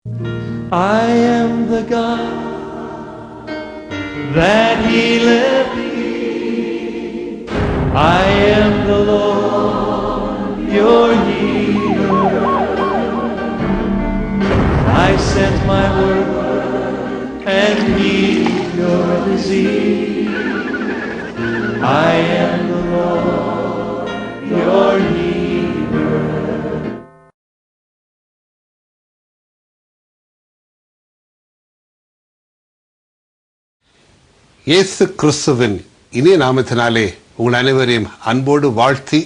I am the God that healeth thee. I am the Lord, your healer. I sent my word and healed your disease. I am the Lord, your healer. இயேசு கிறிஸ்துவின் இனிய நாமத்தினாலே உங்கள் அனைவரையும் அன்போடு வாழ்த்தி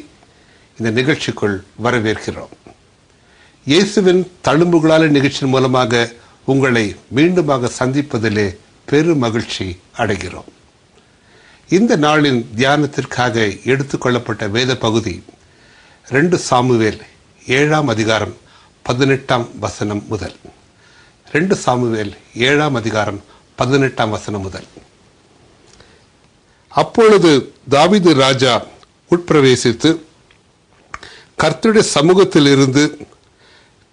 இந்த நிகழ்ச்சிக்குள் வரவேற்கிறோம். இயேசுவின் தழும்புகளால் நிகழ்ச்சியின் மூலமாக உங்களை மீண்டுமாக சந்திப்பதிலே பெரும் மகிழ்ச்சி அடைகிறோம். இந்த நாளின் தியானத்திற்காக எடுத்துக்கொள்ளப்பட்ட வேத பகுதி 2 சாமுவேல் 7ஆம் அதிகாரம் 18ஆம் வசனம் முதல். 2 சாமுவேல் 7ஆம் அதிகாரம் 18ஆம் வசனம் முதல். அப்பொழுது தாவீது ராஜா உட்பிரவேசித்து கர்த்தருடைய சமூகத்தில் இருந்து,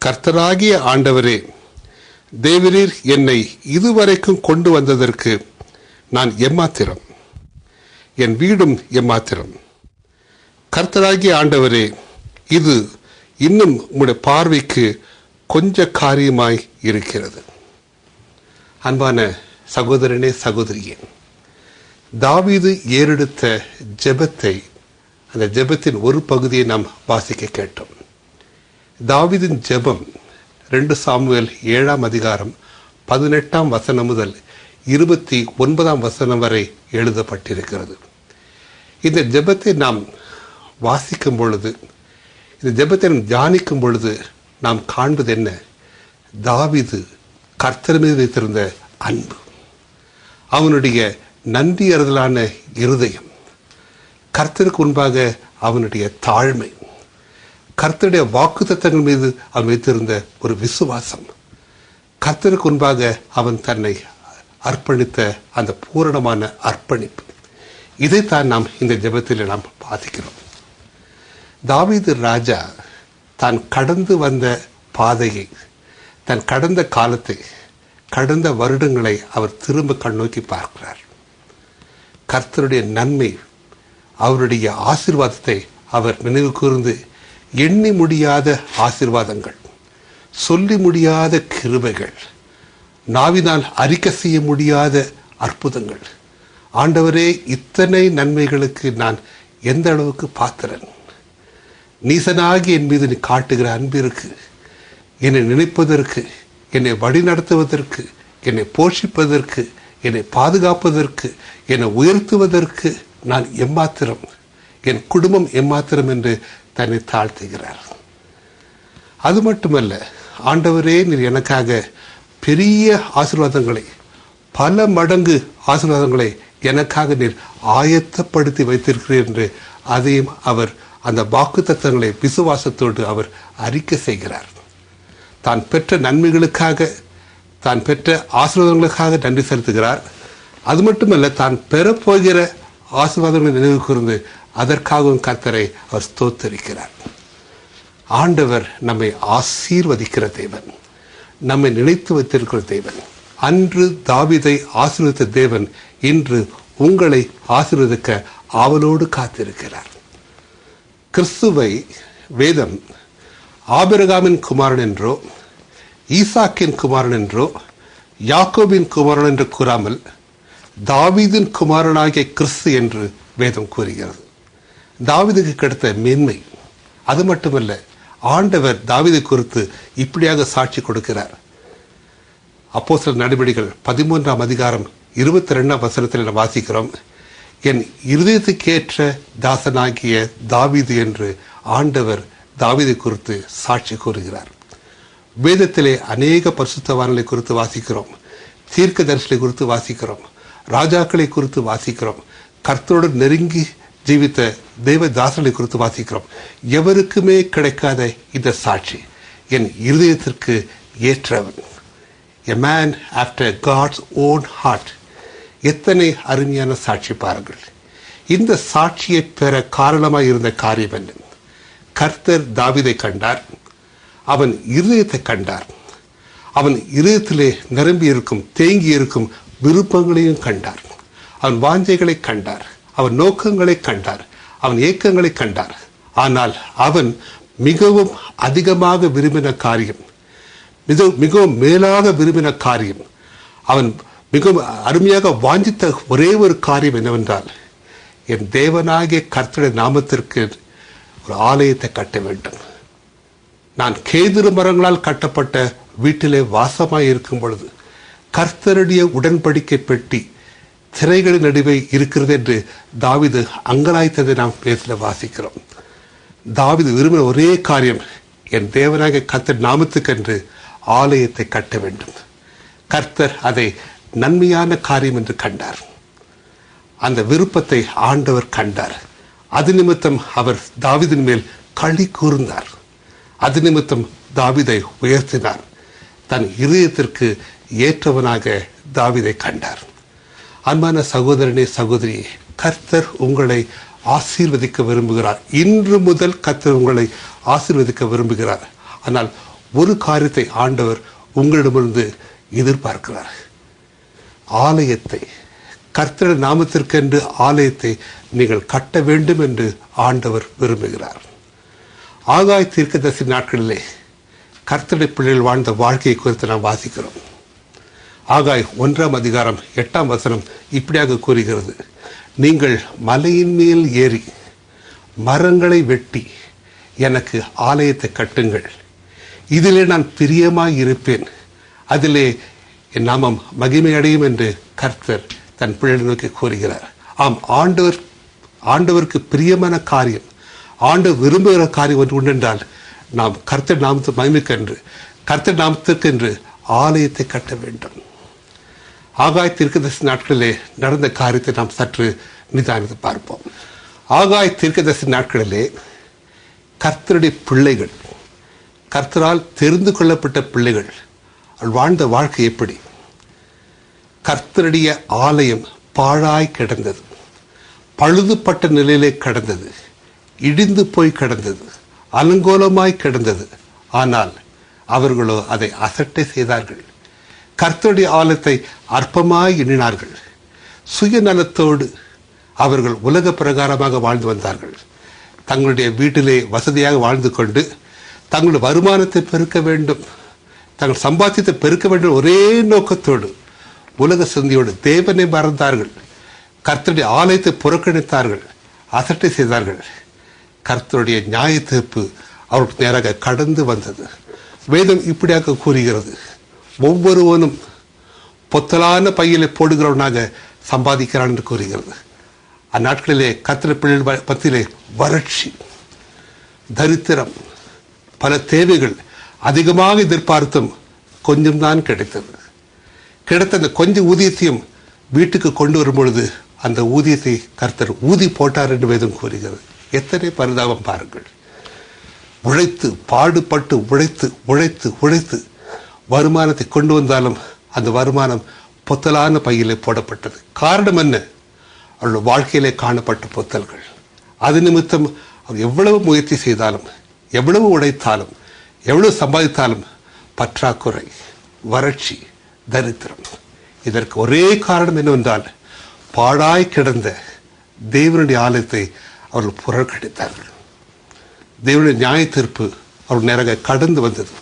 கர்த்தராகிய ஆண்டவரே, தேவரீர் என்னை இதுவரைக்கும் கொண்டு வந்ததற்கு நான் எம்மாத்திரம், என் வீடும் எம்மாத்திரம். கர்த்தராகிய ஆண்டவரே, இது இன்னும் உம்முடைய பார்வைக்கு கொஞ்ச காரியமாய் இருக்கிறது. அன்பான சகோதரனே, சகோதரியே, தாவீது ஏறெடுத்த ஜெபத்தை, அந்த ஜெபத்தின் ஒரு பகுதியை நாம் வாசிக்க கேட்டோம். தாவீதின் ஜெபம் 2 சாமுவேல் 7ஆம் அதிகாரம் 18ஆம் வசனம் முதல் 29ஆம் வசனம் வரை எழுதப்பட்டிருக்கிறது. இந்த ஜெபத்தை நாம் வாசிக்கும் பொழுது, இந்த ஜெபத்தை நாம் தியானிக்கும் பொழுது நாம் காண்பது என்ன? தாவீது கர்த்தர் மீது வைத்திருந்த அன்பு, அவனுடைய நன்றி அறிதலான இருதயம், கர்த்தருக்கு முன்பாக அவனுடைய தாழ்மை, கர்த்தருடைய வாக்குத்தத்தங்கள் மீது அவன் வைத்திருந்த ஒரு விசுவாசம், கர்த்தருக்கு முன்பாக அவன் தன்னை அர்ப்பணித்த அந்த பூரணமான அர்ப்பணிப்பு, இதைத்தான் நாம் இந்த ஜெபத்தில் நாம் வாசிக்கிறோம். தாவீது ராஜா தான் கடந்து வந்த பாதையை, தன் கடந்த காலத்தை, கடந்த வருடங்களை அவர் திரும்ப கண்ணோக்கி பார்க்கிறார். கர்த்தருடைய நன்மை, அவருடைய ஆசீர்வாதத்தை அவர் நினைவு கூர்ந்து, எண்ணி முடியாத ஆசீர்வாதங்கள், சொல்லி முடியாத கிருபைகள், நாவினால் அறிக்கை செய்ய முடியாத அற்புதங்கள், ஆண்டவரே, இத்தனை நன்மைகளுக்கு நான் எந்த அளவுக்கு பாத்திரன், நீசனாகி என் மீது நீ காட்டுகிற அன்பிற்கு, என்னை நினைப்பதற்கு, என்னை வழிநடத்துவதற்கு, என்னை போஷிப்பதற்கு, என்னை பாதுகாப்பதற்கு, என்னை உயர்த்துவதற்கு நான் எம்மாத்திரம், என் குடும்பம் எம்மாத்திரம் என்று தன்னை தாழ்த்துகிறார். அது மட்டுமல்ல, ஆண்டவரே, நீர் எனக்காக பெரிய ஆசீர்வாதங்களை, பல மடங்கு ஆசீர்வாதங்களை எனக்காக நீர் ஆயத்தப்படுத்தி வைத்திருக்கிறீர் என்று அதையும் அவர் அந்த வாக்குத்தத்தங்களை விசுவாசத்தோடு அவர் அறிக்கை செய்கிறார். தான் பெற்ற நன்மைகளுக்காக, தான் பெற்ற ஆசீர்வாதங்களுக்காக நன்றி செலுத்துகிறார். அது மட்டுமல்ல, தான் பெறப்போகிற ஆசீர்வாதங்களை நினைவு கூர்ந்து அதற்காகவும் கர்த்தரை அவர் ஸ்தோத்தரிக்கிறார். ஆண்டவர் நம்மை ஆசீர்வதிக்கிற தேவன், நம்மை நினைத்து வைத்திருக்கிற தேவன். அன்று தாவீதை ஆசீர்வதித்த தேவன் இன்று உங்களை ஆசீர்வதிக்க ஆவலோடு காத்திருக்கிறார். கிறிஸ்துவை வேதம் ஆபிரகாமின் குமாரன் என்றோ, ஈசாக்கின் குமாரன் என்றோ, யாக்கோபின் குமாரன் என்று கூறாமல் தாவீதின் குமாரனாகிய கிறிஸ்து என்று வேதம் கூறுகிறது. தாவீதுக்கு கிடைத்த மேன்மை அது மட்டுமல்ல, ஆண்டவர் தாவீதை குறித்து இப்படியாக சாட்சி கொடுக்கிறார். அப்போஸ்தலர் நடபடிகள் 13ஆம் அதிகாரம் 22ஆம் வசனத்தில் வாசிக்கிறோம், என் இருதயத்துக்கேற்ற தாசனாகிய தாவீது என்று ஆண்டவர் தாவீதை குறித்து சாட்சி கூறுகிறார். வேதத்திலே அநேக பரிசுத்தவான்களை குறித்து வாசிக்கிறோம், தீர்க்கதரிசிகளை குறித்து வாசிக்கிறோம், ராஜாக்களை குறித்து வாசிக்கிறோம், கர்த்தரோடு நெருங்கி ஜீவித்த தேவதாசனை குறித்து வாசிக்கிறோம். எவருக்குமே கிடைக்காத இந்த சாட்சி, என் இருதயத்திற்கு ஏற்றவன், a man after God's own heart. எத்தனை அருமையான சாட்சி பாருங்கள். இந்த சாட்சியை பெற காரணமாக இருந்த காரியம் என்ன? கர்த்தர் தாவீதை கண்டார், அவன் இருதயத்தை கண்டார், அவன் இதயத்திலே நிரம்பி இருக்கும், தேங்கி இருக்கும் விருப்பங்களையும் கண்டார். அவன் வாஞ்சைகளை கண்டார், அவன் நோக்கங்களை கண்டார், அவன் ஏக்கங்களை கண்டார். ஆனால் அவன் மிகவும் அதிகமாக விரும்பின காரியம், மிகவும் மேலாக விரும்பின காரியம், அவன் மிகவும் அருமையாக வாஞ்சித்த ஒரே ஒரு காரியம் என்னவென்றால், என் தேவனாகிய கர்த்தருடைய நாமத்திற்கு ஒரு ஆலயத்தை கட்ட வேண்டும். நான் கேதுரு மரங்களால் கட்டப்பட்ட வீட்டிலே வாசமாய் இருக்கும் பொழுது கர்த்தருடைய உடன்படிக்கை பெட்டி திரைகளின் நடுவே இருக்கிறது என்று தாவீது அங்கலாய்த்ததை நாம் பேசல வாசிக்கிறோம். தாவீது விரும்பின ஒரே காரியம், என் தேவனாகிய கர்த்தர் நாமத்துக்கென்று ஆலயத்தை கட்ட வேண்டும். கர்த்தர் அதை நன்மையான காரியம் என்று கண்டார். அந்த விருப்பத்தை ஆண்டவர் கண்டார். அது நிமித்தம் அவர் தாவீதின் மேல் களி கூர்ந்தார். அது நிமித்தம் தாவீதை உயர்த்தினார். தன் இதயத்திற்கு ஏற்றவனாக தாவீதை கண்டார். அன்பான சகோதரனே, சகோதரியே, கர்த்தர் உங்களை ஆசீர்வதிக்க விரும்புகிறார். இன்று முதல் கர்த்தர் உங்களை ஆசீர்வதிக்க விரும்புகிறார். ஆனால் ஒரு காரியத்தை ஆண்டவர் உங்களிடமிருந்து எதிர்பார்க்கிறார். ஆலயத்தை, கர்த்தருடைய நாமத்திற்கென்று ஆலயத்தை நீங்கள் கட்ட வேண்டும் என்று ஆண்டவர் விரும்புகிறார். ஆகாய் தீர்க்கதரிசி நாட்களிலே கர்த்தருடைய பிள்ளைகள் வாழ்ந்த வாழ்க்கையை குறித்து நாம் வாசிக்கிறோம். ஆகாய் 1ஆம் அதிகாரம் 8ஆம் வசனம் இப்படியாக கூறுகிறது, நீங்கள் மலையின் மேல் ஏறி மரங்களை வெட்டி எனக்கு ஆலயத்தை கட்டுங்கள், இதிலே நான் பிரியமாய் இருப்பேன், அதிலே என் நாமம் மகிமை அடையும் என்று கர்த்தர் தன் பிள்ளைகளை நோக்கி கூறுகிறார். ஆம், ஆண்டவருக்கு பிரியமான காரியம், ஆண்டவர் விரும்புகிற காரியம் ஒன்று உண்டென்றால் நாம் கர்த்தர் நாமத்து மகிமைக்கென்று, கர்த்தர் நாமத்திற்கென்று ஆலயத்தை கட்ட வேண்டும். ஆகாய் தீர்க்கதரிசி நாட்களிலே நடந்த காரியத்தை நாம் சற்று நிதானித்து பார்ப்போம். ஆகாய் தீர்க்கதரிசி நாட்களிலே கர்த்தருடைய பிள்ளைகள், கர்த்தரால் தெரிந்து கொள்ளப்பட்ட பிள்ளைகள் வாழ்ந்த வாழ்க்கை எப்படி? கர்த்தருடைய ஆலயம் பாழாய் கிடந்தது, பழுதுபட்ட நிலையிலே கிடந்தது, இடிந்து போய் கிடந்தது, அலங்கோலமாய் கிடந்தது. ஆனால் அவர்களோ அதை அசட்டை செய்தார்கள். கர்த்தருடைய ஆலயத்தை அற்பமாய் எண்ணினார்கள். சுயநலத்தோடு அவர்கள் உலக பிரகாரமாக வாழ்ந்து வந்தார்கள். தங்களுடைய வீட்டிலே வசதியாக வாழ்ந்து கொண்டு தங்களுடைய வருமானத்தை பெருக்க வேண்டும், தங்கள் சம்பாத்தியத்தை பெருக்க வேண்டும் ஒரே நோக்கத்தோடு உலக சிந்தியோடு தேவனை மறந்தார்கள். கர்த்தருடைய ஆலயத்தை புறக்கணித்தார்கள், அசட்டை செய்தார்கள். கர்த்தருடைய நியாய தீர்ப்பு அவருக்கு நேராக கடந்து வந்தது. வேதம் இப்படியாக கூறுகிறது, ஒவ்வொருவனும் பொத்தலான பையிலே போடுகிறவனாக சம்பாதிக்கிறான் என்று கூறுகிறது. அந்நாட்களிலே கர்த்தருடைய பிள்ளைகள் மத்தியிலே வறட்சி, தரித்திரம், பல தேவைகள் அதிகமாக எதிர்பார்த்தும் கொஞ்சம்தான் கிடைத்தது. கிடைத்த அந்த கொஞ்சம் ஊதியத்தையும் வீட்டுக்கு கொண்டு வரும் பொழுது அந்த ஊதியத்தை கர்த்தர் ஊதி போட்டார் என்று வேதம் கூறுகிறது. எத்தனை பரிதாபம் பாருங்கள். உழைத்து பாடுபட்டு உழைத்து உழைத்து உழைத்து வருமானத்தை கொண்டு வந்தாலும் அந்த வருமானம் பொத்தலான பையிலே போடப்பட்டது. காரணம் என்ன? அவருடைய வாழ்க்கையிலே காணப்பட்ட பொத்தல்கள். அது நிமித்தம் அவர் எவ்வளவு முயற்சி செய்தாலும், எவ்வளவு உழைத்தாலும், எவ்வளவு சம்பாதித்தாலும் பற்றாக்குறை, வறட்சி, தரித்திரம். இதற்கு ஒரே காரணம் என்னவென்றால், பாழாய் கிடந்த தேவனுடைய ஆலயத்தை அவர்கள் புறக்கணித்தார்கள். தேவனுடைய நியாய தீர்ப்பு அவர்கள் நேராக கடந்து வந்தது.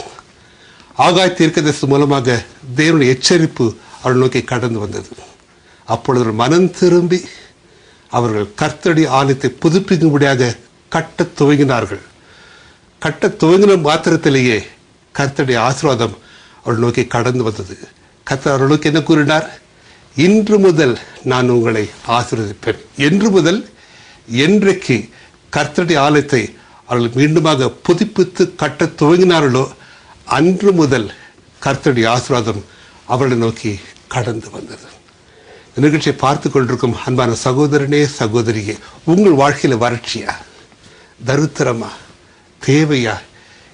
ஆகாய் தீர்க்கதரிசி மூலமாக தேவனுடைய எச்சரிப்பு அவர்கள் நோக்கி கடந்து வந்தது. அப்பொழுது மனம் திரும்பி அவர்கள் கர்த்தருடைய ஆலயத்தை புதுப்பிக்கும்படியாக கட்டத் துவங்கினார்கள். கட்டத் துவங்கின மாத்திரத்திலேயே கர்த்தருடைய ஆசீர்வாதம் அவர்கள் நோக்கி கடந்து வந்தது. கர்த்தர் அவர்களுக்கு என்ன கூறினார்? இன்று முதல் நான் உங்களை ஆசீர்வதிப்பேன். என்று முதல் என்றைக்கு கர்த்தருடைய ஆலயத்தை அவர்கள் மீண்டுமாக புதுப்பித்து கட்ட துவங்கினார்களோ அன்று முதல் கர்த்தருடைய ஆசீர்வாதம் அவர்களை நோக்கி கடந்து வந்தது. இந்த நிகழ்ச்சியை பார்த்து கொண்டிருக்கும் அன்பான சகோதரனே, சகோதரியே, உங்கள் வாழ்க்கையில் வறட்சியா, தரித்திரமா, தேவையா,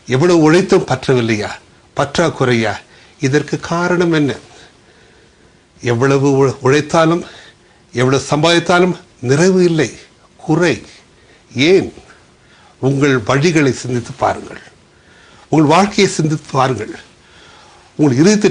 எவ்வளவு உழைத்தும் பற்றவில்லையா, பற்றாக்குறையா? இதற்கு காரணம் என்ன? எவ்வளவு உழைத்தாலும் எவ்வளவு சம்பாதித்தாலும் நிறைவு இல்லை, குறை. ஏன்? உங்கள் வழிகளை சிந்தித்து பாருங்கள், உங்கள் வாழ்க்கையை சிந்தித்து பாருங்கள். உங்கள் இதயத்தை